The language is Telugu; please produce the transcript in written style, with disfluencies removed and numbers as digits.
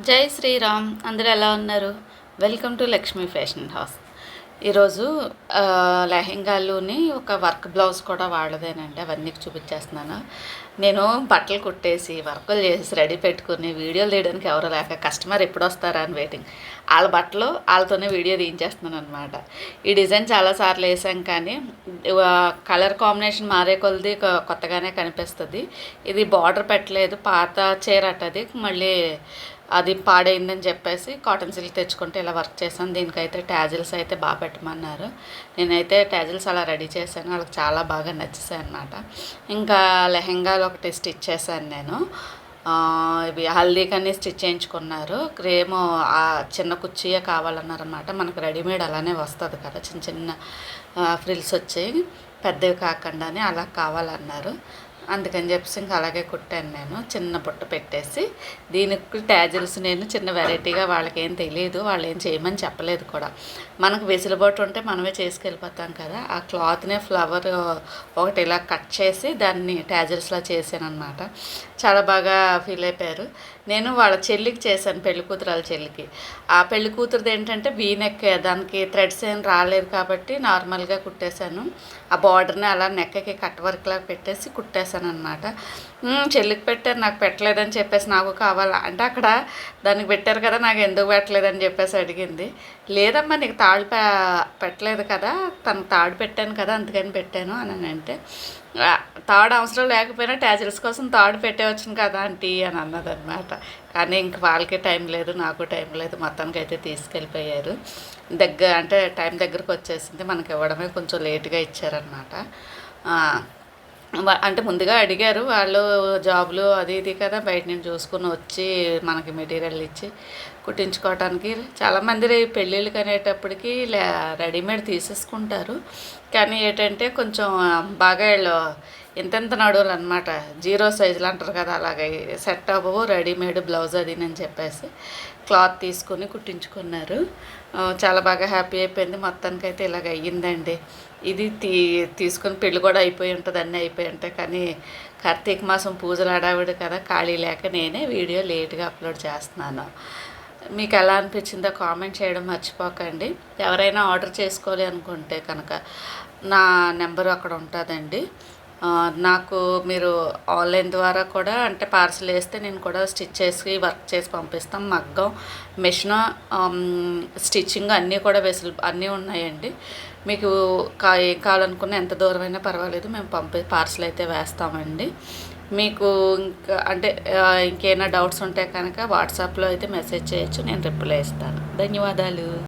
జై శ్రీరామ్. అందరూ ఎలా ఉన్నారు? Welcome to Lakshmi fashion house. ఈరోజు లెహెంగాలోని ఒక వర్క్ బ్లౌజ్ కూడా వాళ్ళదేనండి. అవన్నీ చూపించేస్తున్నాను. నేను బట్టలు కుట్టేసి వర్కులు చేసి రెడీ పెట్టుకుని వీడియోలు తీయడానికి ఎవరు లేక కస్టమర్ ఎప్పుడు వస్తారా అని వెయిటింగ్. వాళ్ళ బట్టలు వాళ్ళతోనే వీడియో తీయించేస్తున్నాను అనమాట. ఈ డిజైన్ చాలాసార్లు వేసాం కానీ కలర్ కాంబినేషన్ మారే కొలది కొత్తగానే కనిపిస్తుంది. ఇది బార్డర్ పెట్టలేదు, పాత చీర అట్టది, మళ్ళీ అది పాడైందని చెప్పేసి కాటన్ సిల్క్ తెచ్చుకుంటే ఇలా వర్క్ చేశాను. దీనికైతే ట్యాజిల్స్ అయితే బాగా పెట్టమన్నారు. నేనైతే ట్యాజిల్స్ అలా రెడీ చేశాను. వాళ్ళకి చాలా బాగా నచ్చేసాయి అన్నమాట. ఇంకా లెహెంగాలు ఒకటి స్టిచ్ చేశాను నేను. ఇవి హల్దీకని స్టిచ్ చేయించుకున్నారు. క్రేమో చిన్న కుర్చీయే కావాలన్నారనమాట. మనకు రెడీమేడ్ అలానే వస్తుంది కదా, చిన్న చిన్న ఫ్రిల్స్ వచ్చాయి, పెద్దవి కాకుండానే అలా కావాలన్నారు. అందుకని చెప్పేసి ఇంకా అలాగే కుట్టాను నేను. చిన్న బుట్ట పెట్టేసి దీనికి ట్యాజిల్స్ నేను చిన్న వెరైటీగా, వాళ్ళకి ఏం తెలియదు, వాళ్ళు ఏం చేయమని చెప్పలేదు కూడా. మనకు వెసులుబాటు ఉంటే మనమే చేసుకెళ్ళిపోతాం కదా. ఆ క్లాత్నే ఫ్లవర్ ఒకటి ఇలా కట్ చేసి దాన్ని ట్యాజిల్స్లా చేశాను అనమాట. చాలా బాగా ఫీల్ అయిపోయారు. నేను వాళ్ళ చెల్లికి చేశాను, పెళ్లి కూతురు వాళ్ళ చెల్లికి. ఆ పెళ్లి కూతురుది ఏంటంటే వీనెక్, దానికి థ్రెడ్స్ ఏం రాలేదు కాబట్టి నార్మల్గా కుట్టేశాను. ఆ బార్డర్ని అలా నెక్కకి కట్ వర్క్లా పెట్టేసి కుట్టేశాను అనమాట. చెల్లికి పెట్టారు, నాకు పెట్టలేదని చెప్పేసి నాకు కావాలా అంటే అక్కడ దానికి పెట్టారు కదా, నాకు ఎందుకు పెట్టలేదని చెప్పేసి అడిగింది. లేదమ్మా నీకు తాడు పెట్టలేదు కదా, తనకు తాడు పెట్టాను కదా అందుకని పెట్టాను అని అంటే, తాడు అవసరం లేకపోయినా ట్యాజిల్స్ కోసం తాడు పెట్టేవచ్చును కదా ఆంటీ అని అన్నదన్నమాట. కానీ ఇంక వాళ్ళకి టైం లేదు, నాకు టైం లేదు. మొత్తానికి అయితే తీసుకెళ్ళిపోయారు. అంటే టైం దగ్గరకు వచ్చేసింది. మనకి ఇవ్వడమే కొంచెం లేట్గా ఇచ్చారనమాట. అంటే ముందుగా అడిగారు వాళ్ళు, జాబులు అది ఇది కదా, బయట నుంచి చూసుకుని వచ్చి మనకి మెటీరియల్ ఇచ్చి కుట్టించుకోవడానికి. చాలామంది పెళ్ళిళ్ళకి అనేటప్పటికి రెడీమేడ్ తీసేసుకుంటారు. కానీ ఏంటంటే కొంచెం బాగా ఇంతెంత నడువులు అనమాట, 0 సైజులు అంటారు కదా, అలాగే సెట్ అవ్వవు రెడీమేడ్ బ్లౌజ్ అది అని చెప్పేసి క్లాత్ తీసుకొని కుట్టించుకున్నారు. చాలా బాగా హ్యాపీ అయిపోయింది. మొత్తానికైతే ఇలాగ అయ్యిందండి. ఇది తీసుకొని పెళ్ళి కూడా అయిపోయి ఉంటుంది, అన్నీ అయిపోయి ఉంటాయి. కానీ కార్తీక మాసం పూజలు హడావిడి కదా, ఖాళీ లేక నేనే వీడియో లేట్గా అప్లోడ్ చేస్తున్నాను. మీకు ఎలా అనిపించిందో కామెంట్ చేయడం మర్చిపోకండి. ఎవరైనా ఆర్డర్ చేసుకోవాలి అనుకుంటే కనుక నా నెంబరు అక్కడ ఉంటుందండి. నాకు మీరు ఆన్లైన్ ద్వారా కూడా, అంటే పార్సల్ వేస్తే నేను కూడా స్టిచ్ చేసి వర్క్ చేసి పంపిస్తాం. మగ్గం, మిషన్, స్టిచ్చింగ్ అన్నీ కూడా అన్నీ ఉన్నాయండి. మీకు ఏం కావాలనుకున్నా ఎంత దూరమైనా పర్వాలేదు, మేము పార్సల్ అయితే వేస్తామండి. మీకు ఇంకా అంటే ఇంకేమైనా డౌట్స్ ఉంటే కనుక వాట్సాప్లో అయితే మెసేజ్ చేయొచ్చు, నేను రిప్లై ఇస్తాను. ధన్యవాదాలు.